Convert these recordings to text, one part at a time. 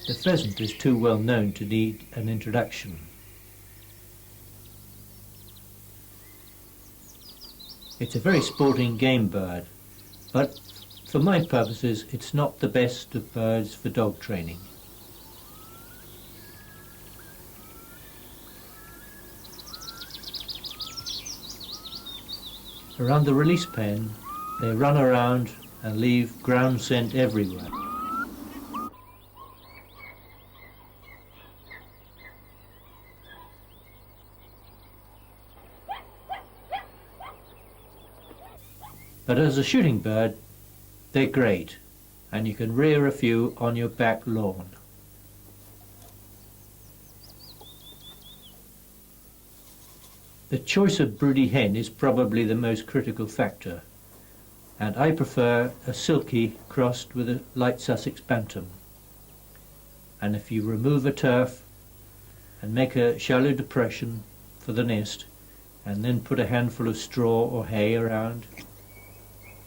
The pheasant is too well known to need an introduction. It's a very sporting game bird, but for my purposes it's not the best of birds for dog training. Around the release pen, they run around and leave ground scent everywhere. But as a shooting bird, they're great, and you can rear a few on your back lawn. The choice of broody hen is probably the most critical factor, and I prefer a silky crossed with a light Sussex bantam. And if you remove a turf and make a shallow depression for the nest, and then put a handful of straw or hay around,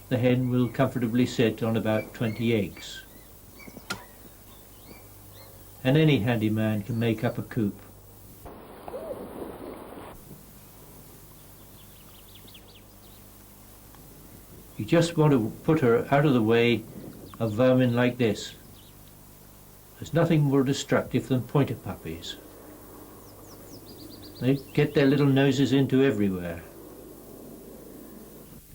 the hen will comfortably sit on about 20 eggs. And any handyman can make up a coop. You just want to put her out of the way of vermin like this. There's nothing more destructive than pointer puppies. They get their little noses into everywhere.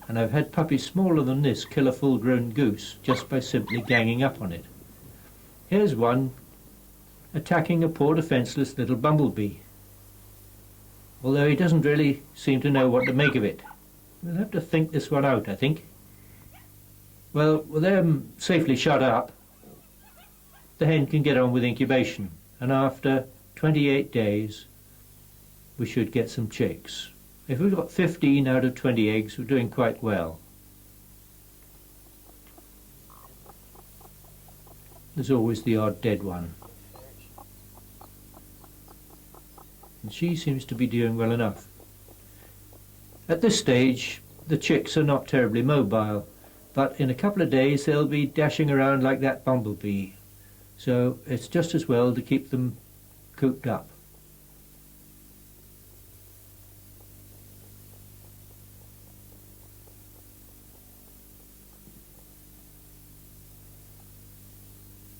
And I've had puppies smaller than this kill a full-grown goose just by simply ganging up on it. Here's one attacking a poor defenceless little bumblebee, although he doesn't really seem to know what to make of it. We'll have to think this one out, I think. Well, with them safely shut up, the hen can get on with incubation, and after 28 days we should get some chicks. If we've got 15 out of 20 eggs, we're doing quite well. There's always the odd dead one. And she seems to be doing well enough. At this stage, the chicks are not terribly mobile, but in a couple of days they'll be dashing around like that bumblebee, so it's just as well to keep them cooped up.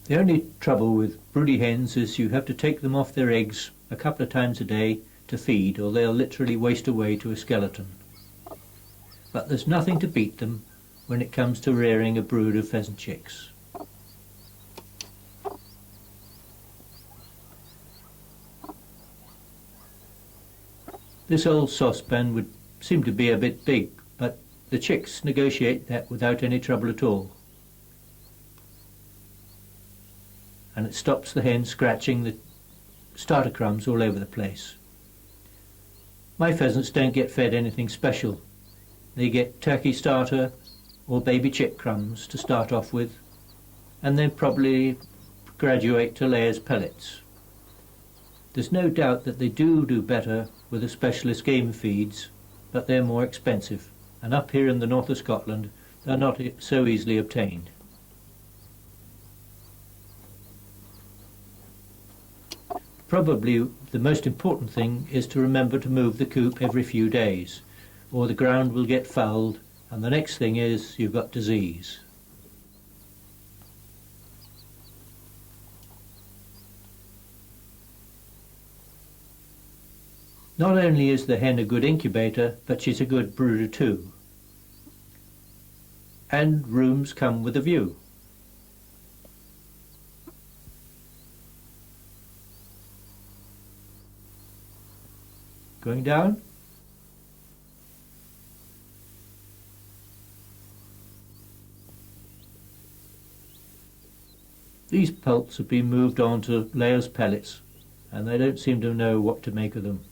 The only trouble with broody hens is you have to take them off their eggs a couple of times a day to feed, or they'll literally waste away to a skeleton. But there's nothing to beat them when it comes to rearing a brood of pheasant chicks. This old saucepan would seem to be a bit big, but the chicks negotiate that without any trouble at all. And it stops the hen scratching the starter crumbs all over the place. My pheasants don't get fed anything special. They get turkey starter or baby chick crumbs to start off with, and then probably graduate to layers pellets. There's no doubt that they do better with the specialist game feeds, but they're more expensive, and up here in the north of Scotland they're not so easily obtained. Probably the most important thing is to remember to move the coop every few days, or the ground will get fouled, and the next thing is you've got disease. Not only is the hen a good incubator, but she's a good brooder too. And rooms come with a view. Going down? These pelts have been moved on to layers pellets, and they don't seem to know what to make of them.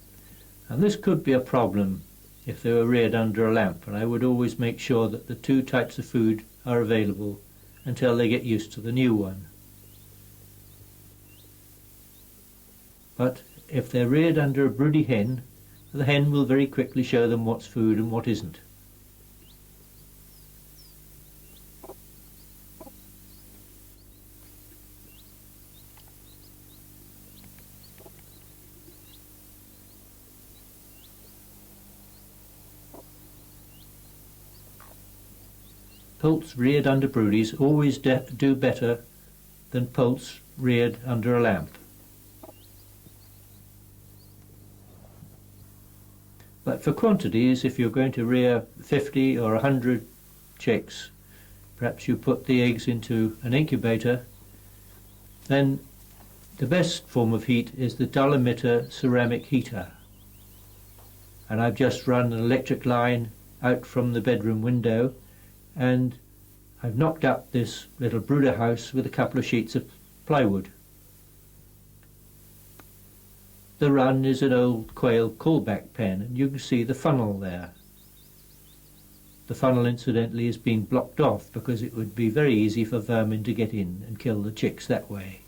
And this could be a problem if they were reared under a lamp, and I would always make sure that the two types of food are available until they get used to the new one. But if they're reared under a broody hen, the hen will very quickly show them what's food and what isn't. Poults reared under broodies always do better than poults reared under a lamp. But for quantities, if you're going to rear 50 or 100 chicks, perhaps you put the eggs into an incubator, then the best form of heat is the dull emitter ceramic heater. And I've just run an electric line out from the bedroom window, and I've knocked up this little brooder house with a couple of sheets of plywood. The run is an old quail callback pen, and you can see the funnel there. The funnel, incidentally, has been blocked off because it would be very easy for vermin to get in and kill the chicks that way.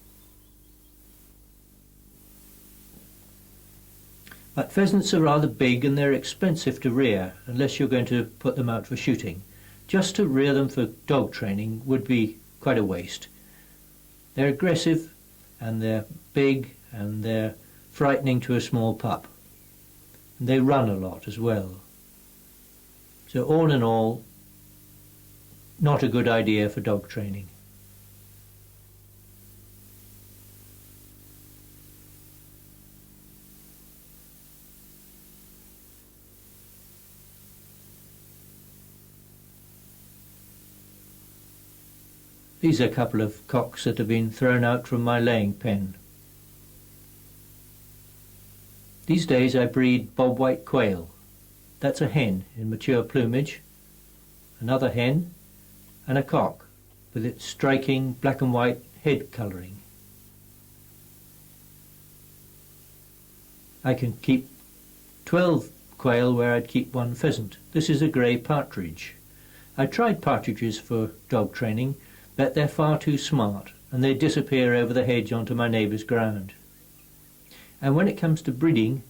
But pheasants are rather big and they're expensive to rear unless you're going to put them out for shooting. Just to rear them for dog training would be quite a waste. They're aggressive and they're big and they're frightening to a small pup. And they run a lot as well. So all in all, not a good idea for dog training. These are a couple of cocks that have been thrown out from my laying pen. These days I breed bob-white quail. That's a hen in mature plumage, another hen, and a cock with its striking black and white head colouring. I can keep 12 quail where I'd keep one pheasant. This is a grey partridge. I tried partridges for dog training, but they're far too smart and they disappear over the hedge onto my neighbour's ground. And when it comes to breeding,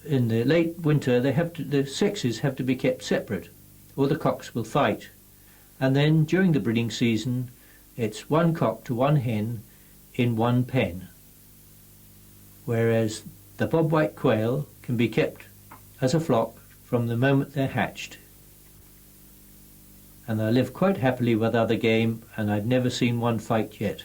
in the late winter the sexes have to be kept separate or the cocks will fight. And then during the breeding season it's one cock to one hen in one pen. Whereas the bob-white quail can be kept as a flock from the moment they're hatched. And they live quite happily with other game, and I've never seen one fight yet.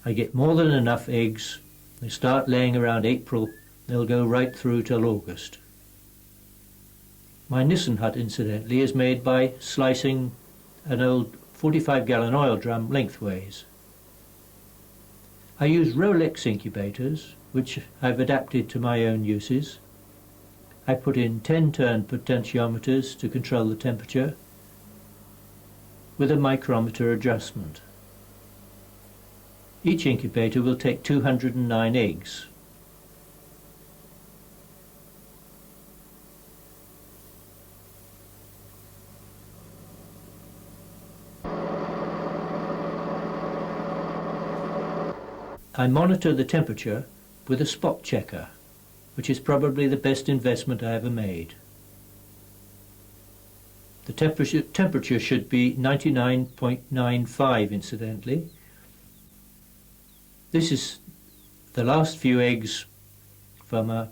I get more than enough eggs. They start laying around April. They'll go right through till August. My Nissen hut, incidentally, is made by slicing an old 45-gallon oil drum lengthways. I use Rolex incubators, which I've adapted to my own uses. I put in 10-turn potentiometers to control the temperature with a micrometer adjustment. Each incubator will take 209 eggs. I monitor the temperature with a spot checker, which is probably the best investment I ever made. The temperature should be 99.95, incidentally. This is the last few eggs from a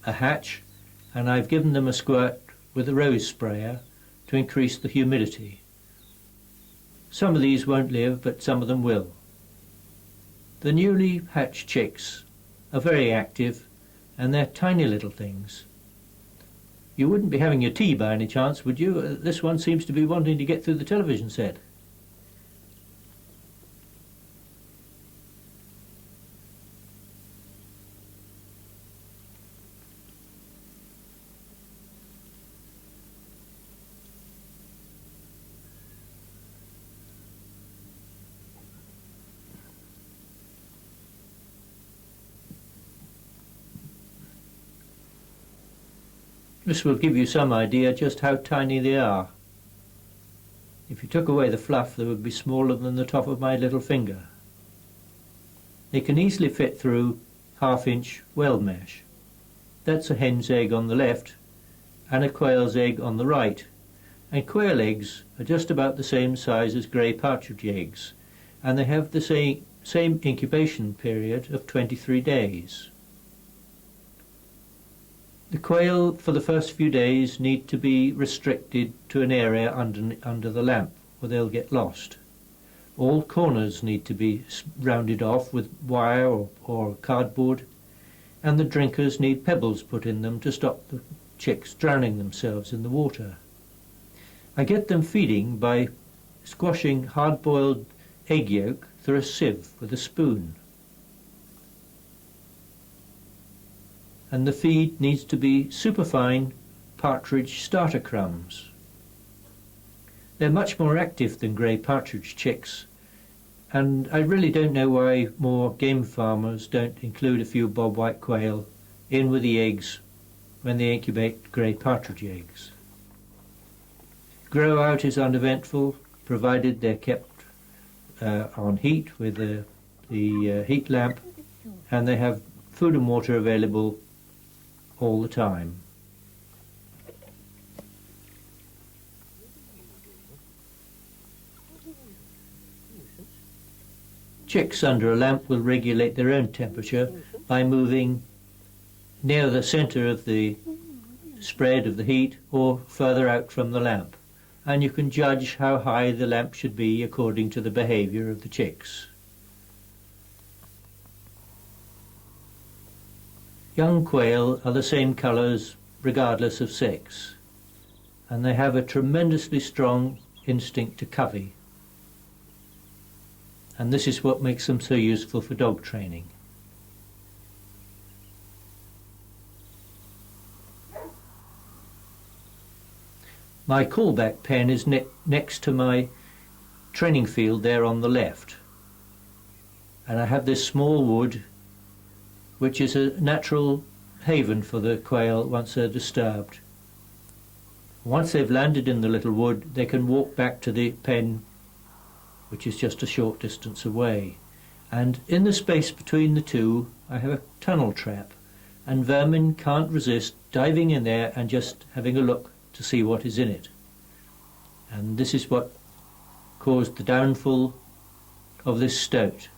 hatch, and I've given them a squirt with a rose sprayer to increase the humidity. Some of these won't live, but some of them will. The newly hatched chicks are very active, and they're tiny little things. You wouldn't be having your tea by any chance, would you? This one seems to be wanting to get through the television set. This will give you some idea just how tiny they are. If you took away the fluff, they would be smaller than the top of my little finger. They can easily fit through half-inch weld mesh. That's a hen's egg on the left and a quail's egg on the right. And quail eggs are just about the same size as grey partridge eggs, and they have the same incubation period of 23 days. The quail for the first few days need to be restricted to an area under the lamp, or they'll get lost. All corners need to be rounded off with wire or cardboard, and the drinkers need pebbles put in them to stop the chicks drowning themselves in the water. I get them feeding by squashing hard-boiled egg yolk through a sieve with a spoon. And the feed needs to be superfine partridge starter crumbs. They're much more active than grey partridge chicks, and I really don't know why more game farmers don't include a few bobwhite quail in with the eggs when they incubate grey partridge eggs. Grow out is uneventful, provided they're kept on heat with the heat lamp, and they have food and water available all the time. Chicks under a lamp will regulate their own temperature by moving near the centre of the spread of the heat or further out from the lamp, and you can judge how high the lamp should be according to the behaviour of the chicks. Young quail are the same colours regardless of sex, and they have a tremendously strong instinct to covey. And this is what makes them so useful for dog training. My callback pen is next to my training field there on the left, and I have this small wood which is a natural haven for the quail once they're disturbed. Once they've landed in the little wood, they can walk back to the pen, which is just a short distance away. And in the space between the two, I have a tunnel trap, and vermin can't resist diving in there and just having a look to see what is in it. And this is what caused the downfall of this stoat.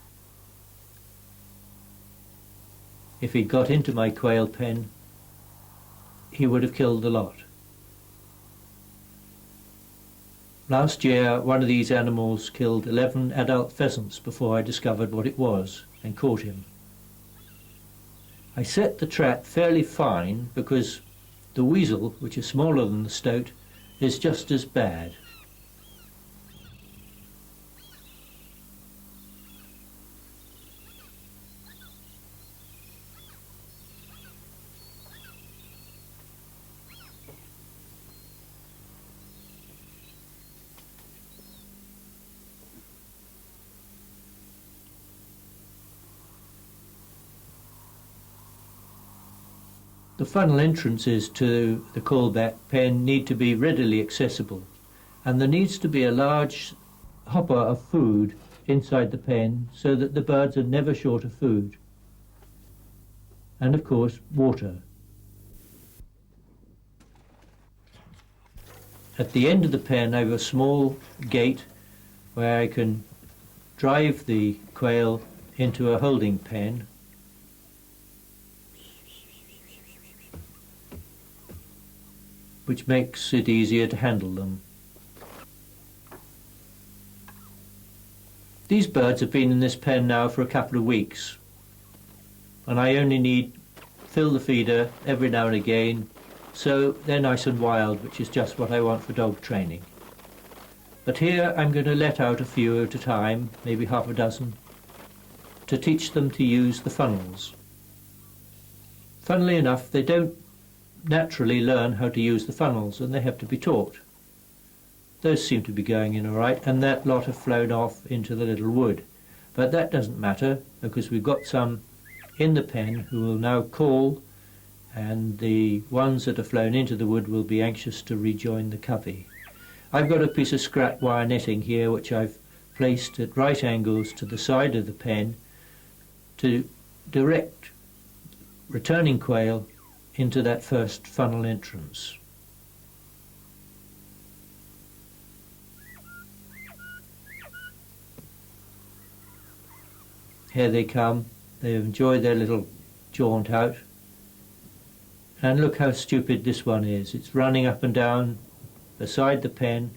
If he'd got into my quail pen, he would have killed the lot. Last year, one of these animals killed 11 adult pheasants before I discovered what it was and caught him. I set the trap fairly fine because the weasel, which is smaller than the stoat, is just as bad. The funnel entrances to the callback pen need to be readily accessible, and there needs to be a large hopper of food inside the pen so that the birds are never short of food. And of course, water. At the end of the pen I have a small gate where I can drive the quail into a holding pen, which makes it easier to handle them. These birds have been in this pen now for a couple of weeks, and I only need fill the feeder every now and again, so they're nice and wild, which is just what I want for dog training. But here I'm going to let out a few at a time, maybe half a dozen, to teach them to use the funnels. Funnily enough, they don't naturally learn how to use the funnels, and they have to be taught. Those seem to be going in all right, and that lot have flown off into the little wood. But that doesn't matter, because we've got some in the pen who will now call, and the ones that have flown into the wood will be anxious to rejoin the covey. I've got a piece of scrap wire netting here which I've placed at right angles to the side of the pen to direct returning quail into that first funnel entrance. Here they come. They enjoy their little jaunt out, And look how stupid this one is. It's running up and down beside the pen.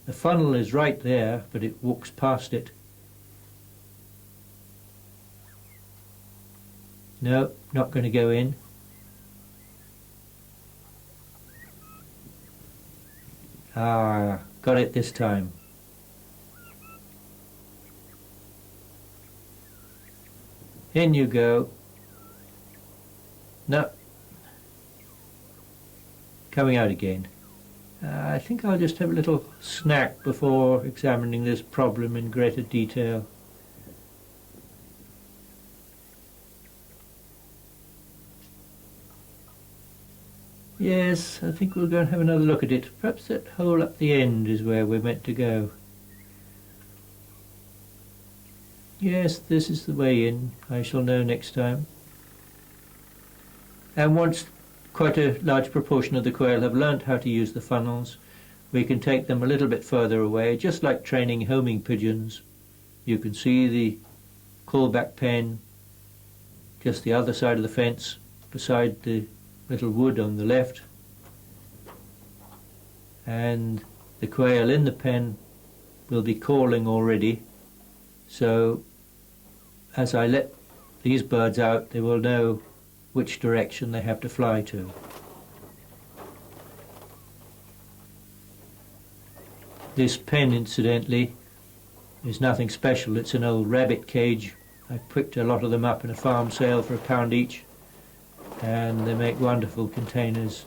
The funnel is right there, but it walks past it. No, not going to go in. Ah, got it this time. In you go. No. Coming out again. I think I'll just have a little snack before examining this problem in greater detail. Yes, I think we'll go and have another look at it. Perhaps that hole up the end is where we're meant to go. Yes, this is the way in. I shall know next time. And once quite a large proportion of the quail have learnt how to use the funnels, we can take them a little bit further away, just like training homing pigeons. You can see the callback pen just the other side of the fence, beside the little wood on the left, and the quail in the pen will be calling already, so as I let these birds out they will know which direction they have to fly to. This pen, incidentally, is nothing special. It's an old rabbit cage. I picked a lot of them up in a farm sale for £1 each, and they make wonderful containers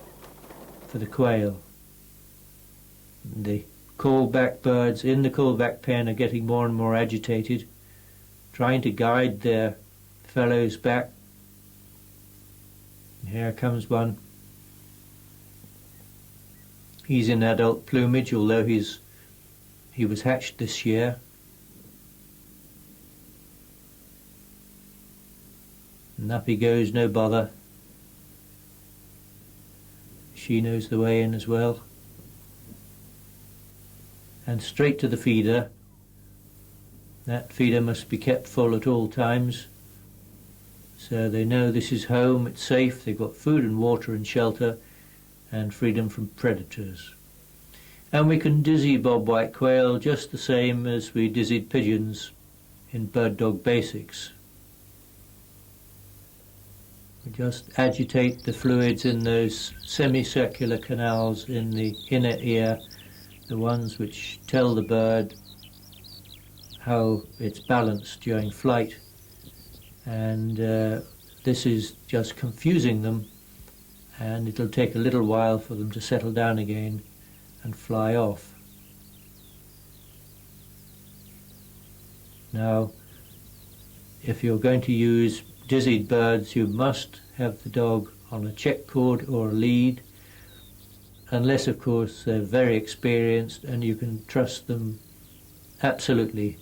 for the quail. The callback birds in the callback pen are getting more and more agitated, trying to guide their fellows back. Here comes one. He's in adult plumage, although he was hatched this year. And up he goes, no bother. She knows the way in as well. And straight to the feeder. That feeder must be kept full at all times, so they know this is home, it's safe, they've got food and water and shelter and freedom from predators. And we can dizzy bobwhite quail just the same as we dizzied pigeons in bird dog basics. We just agitate the fluids in those semicircular canals in the inner ear, the ones which tell the bird how it's balanced during flight, and this is just confusing them, and it'll take a little while for them to settle down again and fly off. Now, if you're going to use dizzied birds, you must have the dog on a check cord or a lead, unless of course they're very experienced and you can trust them absolutely,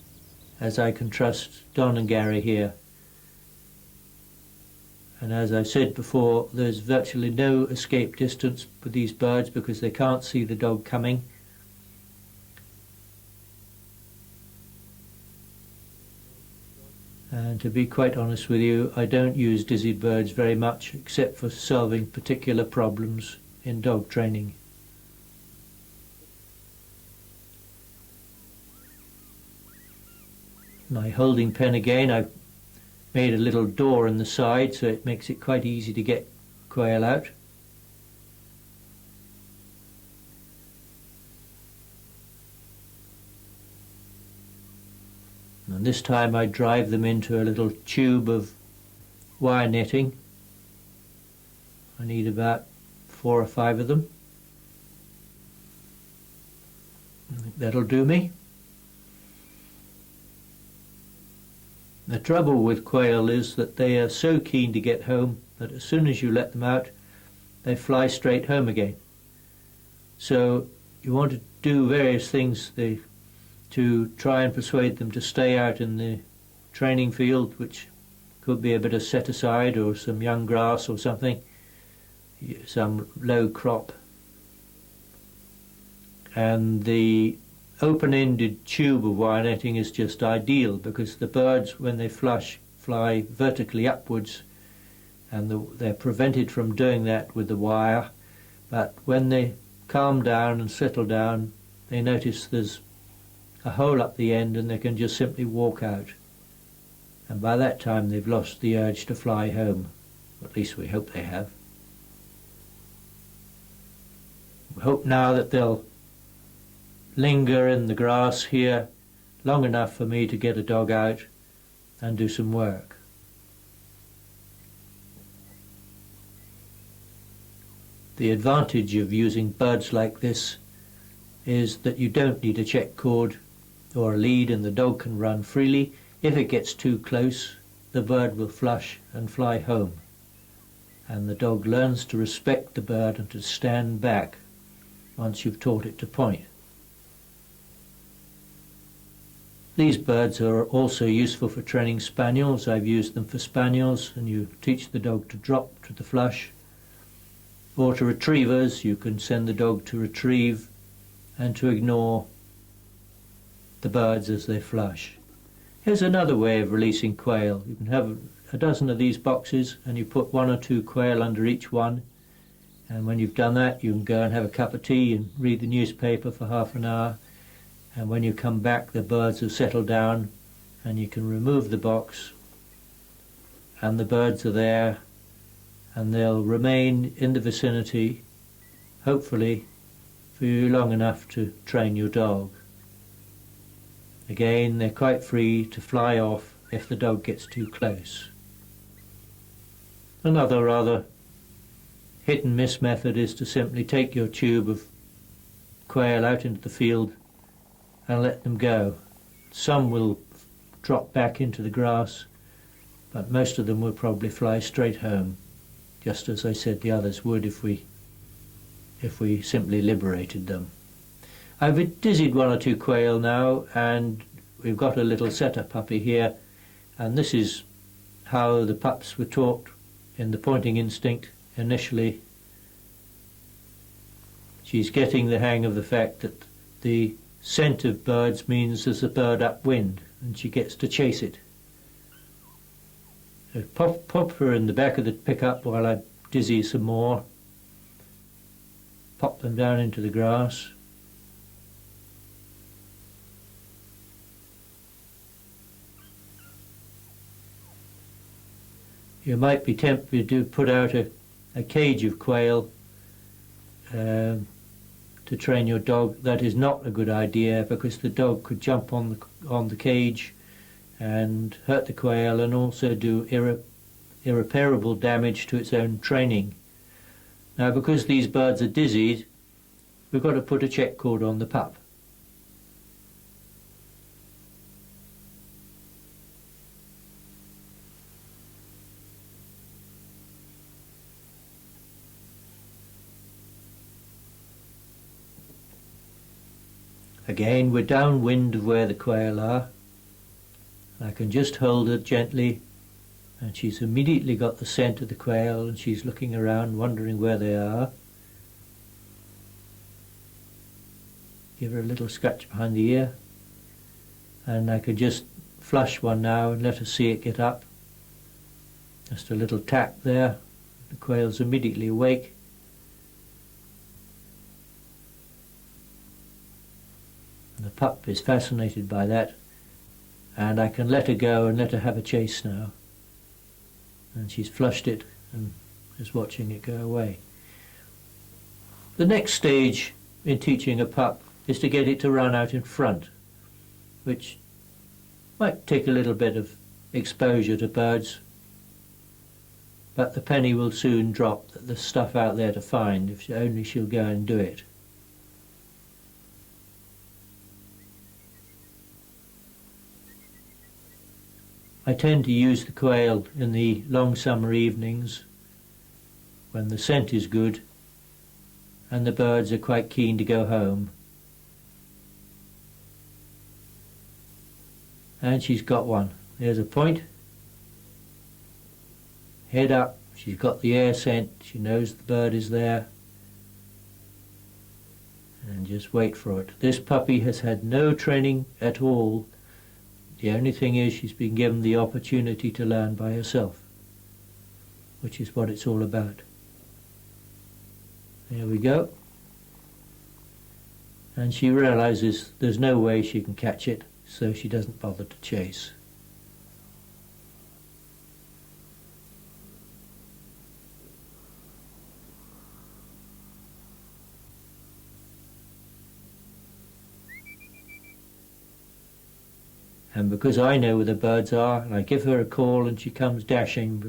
as I can trust Don and Gary here. And as I said before, there's virtually no escape distance with these birds because they can't see the dog coming. And to be quite honest with you, I don't use dizzied birds very much except for solving particular problems in dog training. My holding pen again, I've made a little door in the side so it makes it quite easy to get quail out. And this time I drive them into a little tube of wire netting. I need about 4 or 5 of them. I think that'll do me. The trouble with quail is that they are so keen to get home that as soon as you let them out, they fly straight home again. So you want to do various things to try and persuade them to stay out in the training field, which could be a bit of set aside or some young grass or something, some low crop. And the open-ended tube of wire netting is just ideal because the birds, when they fly vertically upwards, and they're prevented from doing that with the wire, but when they calm down and settle down, they notice there's a hole up the end and they can just simply walk out. And by that time they've lost the urge to fly home. At least we hope they have. We hope now that they'll linger in the grass here long enough for me to get a dog out and do some work. The advantage of using birds like this is that you don't need a check cord or a lead, and the dog can run freely. If it gets too close, the bird will flush and fly home, and the dog learns to respect the bird and to stand back once you've taught it to point. These birds are also useful for training spaniels. I've used them for spaniels, and you teach the dog to drop to the flush. Or to retrievers, you can send the dog to retrieve and to ignore the birds as they flush. Here's another way of releasing quail. You can have a dozen of these boxes and you put 1 or 2 quail under each one, and when you've done that you can go and have a cup of tea and read the newspaper for half an hour, and when you come back the birds have settled down and you can remove the box and the birds are there, and they'll remain in the vicinity, hopefully, for you long enough to train your dog. Again, they're quite free to fly off if the dog gets too close. Another rather hit and miss method is to simply take your tube of quail out into the field and let them go. Some will drop back into the grass, but most of them will probably fly straight home, just as I said the others would if we simply liberated them. I've dizzied 1 or 2 quail now, and we've got a little setter puppy here, and this is how the pups were taught in the pointing instinct initially. She's getting the hang of the fact that the scent of birds means there's a bird upwind, and she gets to chase it. So pop her in the back of the pickup while I dizzy some more. Pop them down into the grass. You might be tempted to put out a cage of quail to train your dog. That is not a good idea, because the dog could jump on the cage and hurt the quail and also do irreparable damage to its own training. Now, because these birds are dizzied, we've got to put a check cord on the pup. Again, we're downwind of where the quail are. I can just hold her gently, and she's immediately got the scent of the quail, and she's looking around wondering where they are. Give her a little scratch behind the ear, and I could just flush one now and let her see it get up. Just a little tap there. The quail's immediately awake. And the pup is fascinated by that, and I can let her go and let her have a chase now. And she's flushed it and is watching it go away. The next stage in teaching a pup is to get it to run out in front, which might take a little bit of exposure to birds, but the penny will soon drop that there's stuff out there to find if only she'll go and do it. I tend to use the quail in the long summer evenings when the scent is good and the birds are quite keen to go home. And she's got one. There's a point. Head up. She's got the air scent. She knows the bird is there. And just wait for it. This puppy has had no training at all. The only thing is she's been given the opportunity to learn by herself. which is what it's all about. There we go. And she realizes there's no way she can catch it, so she doesn't bother to chase. And because I know where the birds are, and I give her a call and she comes dashing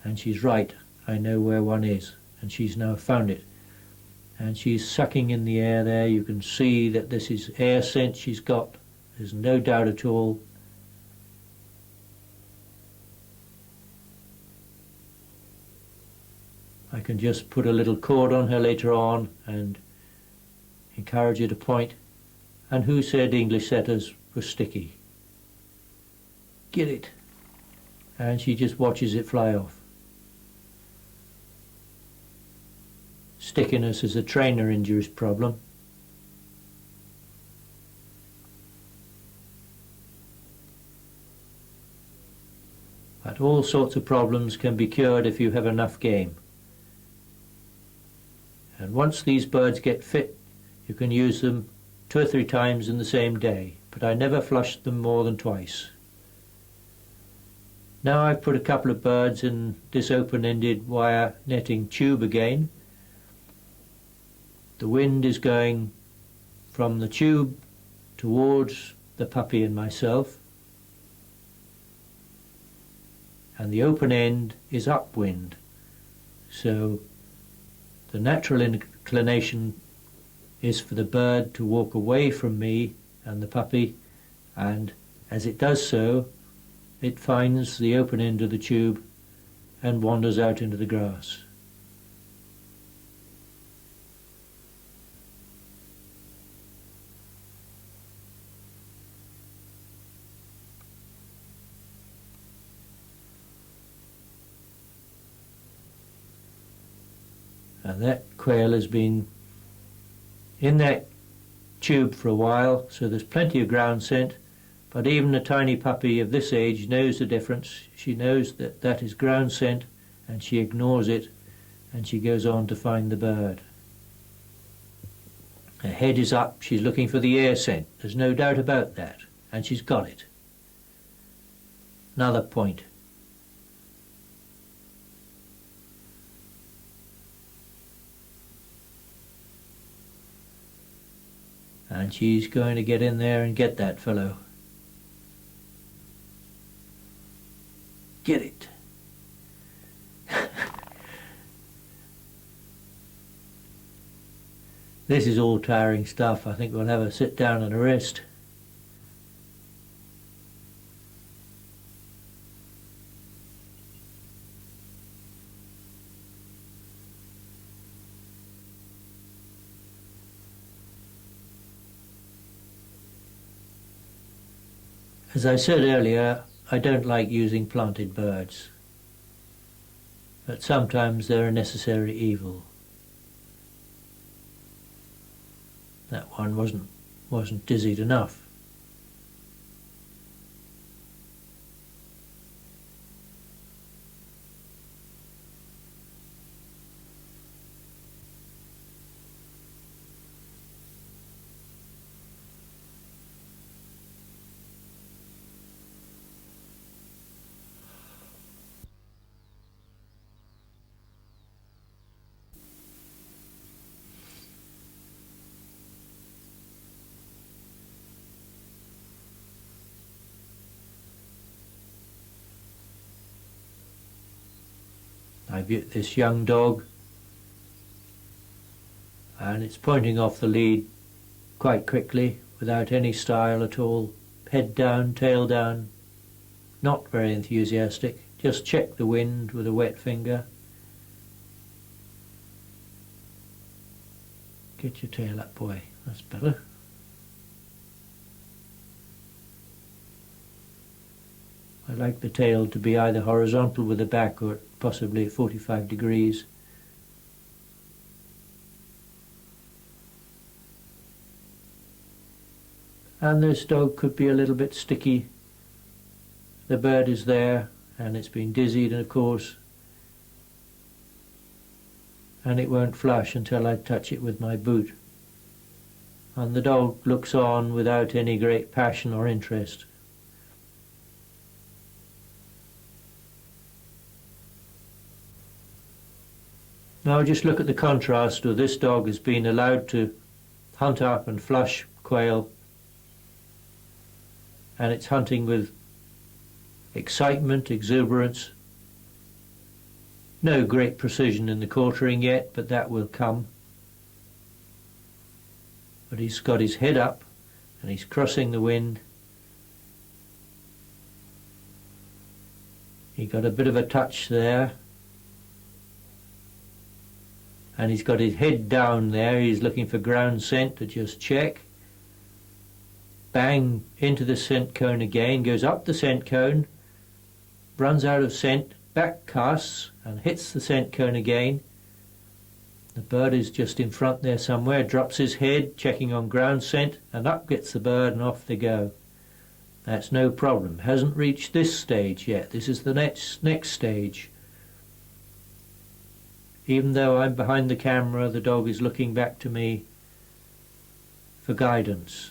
and she's right, I know where one is, and she's now found it. And she's sucking in the air there. You can see that this is air scent she's got. There's no doubt at all. I can just put a little cord on her later on and encourage her to point. And who said English setters were sticky? Get it. And she just watches it fly off. Stickiness is a trainer injuries problem. But all sorts of problems can be cured if you have enough game. And once these birds get fit, you can use them 2 or 3 times in the same day, but I never flushed them more than twice. Now I've put a couple of birds in this open-ended wire netting tube again. The wind is going from the tube towards the puppy and myself, and the open end is upwind, so the natural inclination is for the bird to walk away from me and the puppy, and as it does so, it finds the open end of the tube and wanders out into the grass. And that quail has been in that tube for a while, so there's plenty of ground scent, but even a tiny puppy of this age knows the difference. She knows that that is ground scent, and she ignores it, and she goes on to find the bird. Her head is up, she's looking for the air scent, there's no doubt about that, and she's got it. Another point. And she's going to get in there and get that fellow. Get it. This is all tiring stuff. I think we'll have a sit down and a rest. As I said earlier, I don't like using planted birds, but sometimes they're a necessary evil. That one wasn't dizzied enough. I've got this young dog, and it's pointing off the lead quite quickly without any style at all, head down, tail down, not very enthusiastic, just check the wind with a wet finger. Get your tail up, boy, that's better. I like the tail to be either horizontal with the back or possibly 45 degrees. And this dog could be a little bit sticky. The bird is there and it's been dizzied, and of course, and it won't flush until I touch it with my boot. And the dog looks on without any great passion or interest. Now just look at the contrast where this dog has been allowed to hunt up and flush quail, and it's hunting with excitement, exuberance. No great precision in the quartering yet, but that will come. But he's got his head up and he's crossing the wind. He got a bit of a touch there, and he's got his head down there. He's looking for ground scent to just check. Bang, into the scent cone again, goes up the scent cone, runs out of scent, back casts and hits the scent cone again. The bird is just in front there somewhere, drops his head, checking on ground scent, and up gets the bird and off they go. That's no problem. Hasn't reached this stage yet. This is the next stage. Even though I'm behind the camera, the dog is looking back to me for guidance.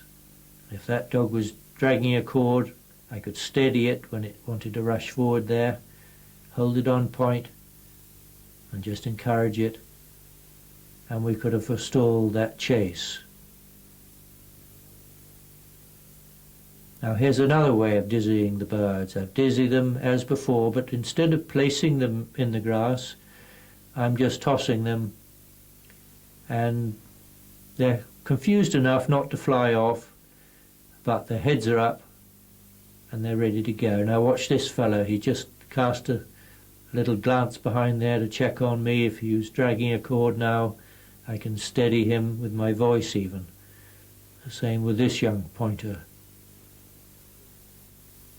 If that dog was dragging a cord, I could steady it when it wanted to rush forward there, hold it on point, and just encourage it, and we could have forestalled that chase. Now here's another way of dizzying the birds. I've dizzied them as before, but instead of placing them in the grass, I'm just tossing them, and they're confused enough not to fly off, but their heads are up and they're ready to go. Now watch this fellow. He just cast a little glance behind there to check on me. If he was dragging a cord now, I can steady him with my voice even. The same with this young pointer.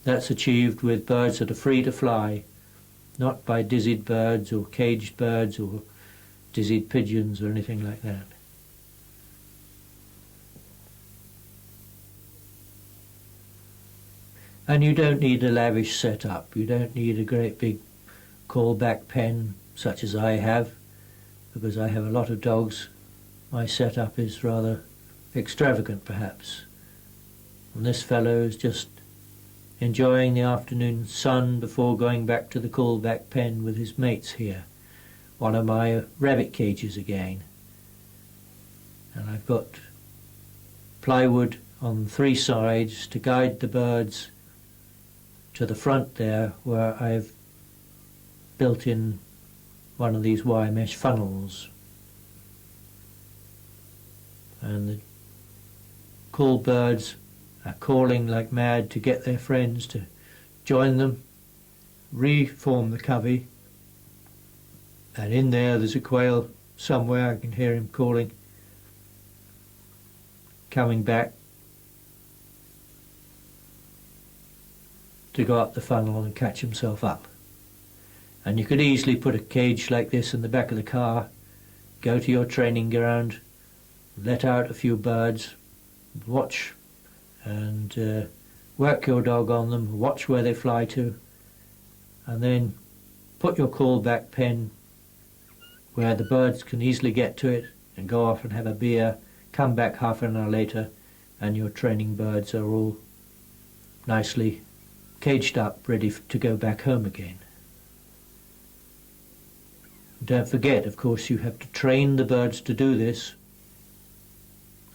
That's achieved with birds that are free to fly, not by dizzied birds or caged birds or dizzied pigeons or anything like that. And you don't need a lavish setup. You don't need a great big callback pen such as I have, because I have a lot of dogs. My setup is rather extravagant perhaps. And this fellow is just enjoying the afternoon sun before going back to the callback pen with his mates here. One of my rabbit cages again. And I've got plywood on 3 sides to guide the birds to the front there, where I've built in one of these wire mesh funnels. And the call birds are calling like mad to get their friends to join them, reform the covey, and in there's a quail somewhere. I can hear him calling, coming back to go up the funnel and catch himself up. And you could easily put a cage like this in the back of the car, go to your training ground, let out a few birds, watch and work your dog on them, watch where they fly to, and then put your callback pen where the birds can easily get to it and go off and have a beer, come back half an hour later, and your training birds are all nicely caged up, ready to go back home again. Don't forget, of course, you have to train the birds to do this.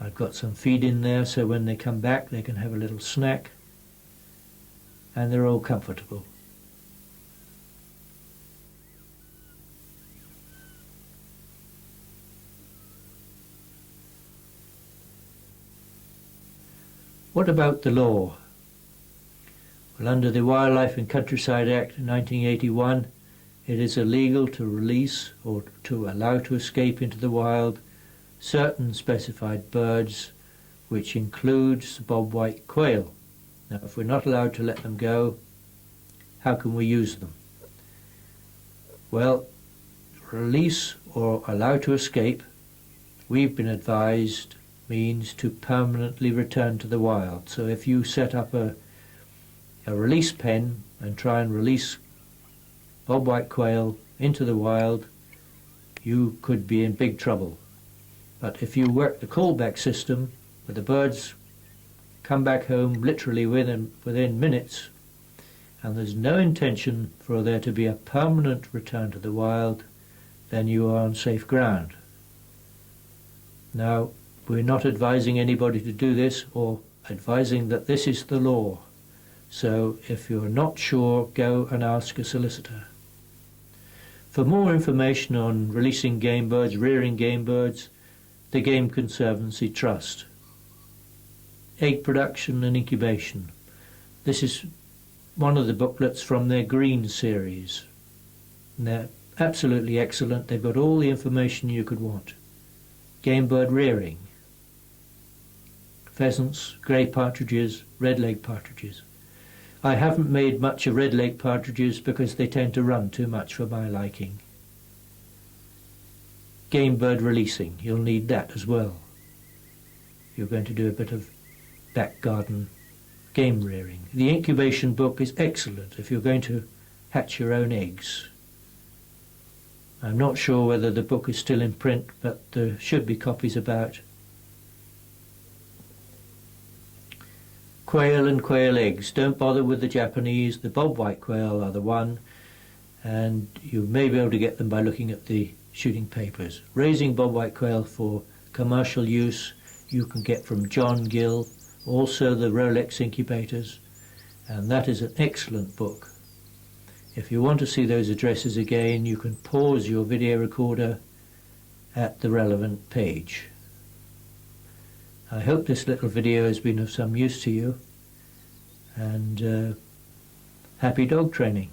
I've got some feed in there so when they come back they can have a little snack, and they're all comfortable. What about the law? Well, under the Wildlife and Countryside Act of 1981, it is illegal to release or to allow to escape into the wild certain specified birds, which includes the bobwhite quail. Now, if we're not allowed to let them go, how can we use them? Well, release or allow to escape, we've been advised, means to permanently return to the wild. So if you set up a release pen and try and release bobwhite quail into the wild, you could be in big trouble. But if you work the callback system, where the birds come back home literally within minutes, and there's no intention for there to be a permanent return to the wild, then you are on safe ground. Now, we're not advising anybody to do this or advising that this is the law. So if you're not sure, go and ask a solicitor. For more information on releasing game birds, rearing game birds, the Game Conservancy Trust. Egg production and incubation. This is one of the booklets from their Green series. And they're absolutely excellent. They've got all the information you could want. Game bird rearing. Pheasants, grey partridges, red-leg partridges. I haven't made much of red-leg partridges because they tend to run too much for my liking. Game bird releasing, you'll need that as well. You're going to do a bit of back garden game rearing. The incubation book is excellent if you're going to hatch your own eggs. I'm not sure whether the book is still in print, but there should be copies about. Quail and quail eggs. Don't bother with the Japanese. The bobwhite quail are the one, and you may be able to get them by looking at the shooting papers. Raising bobwhite quail for commercial use you can get from John Gill, also the Rolex incubators, and that is an excellent book. If you want to see those addresses again, you can pause your video recorder at the relevant page. I hope this little video has been of some use to you, and happy dog training.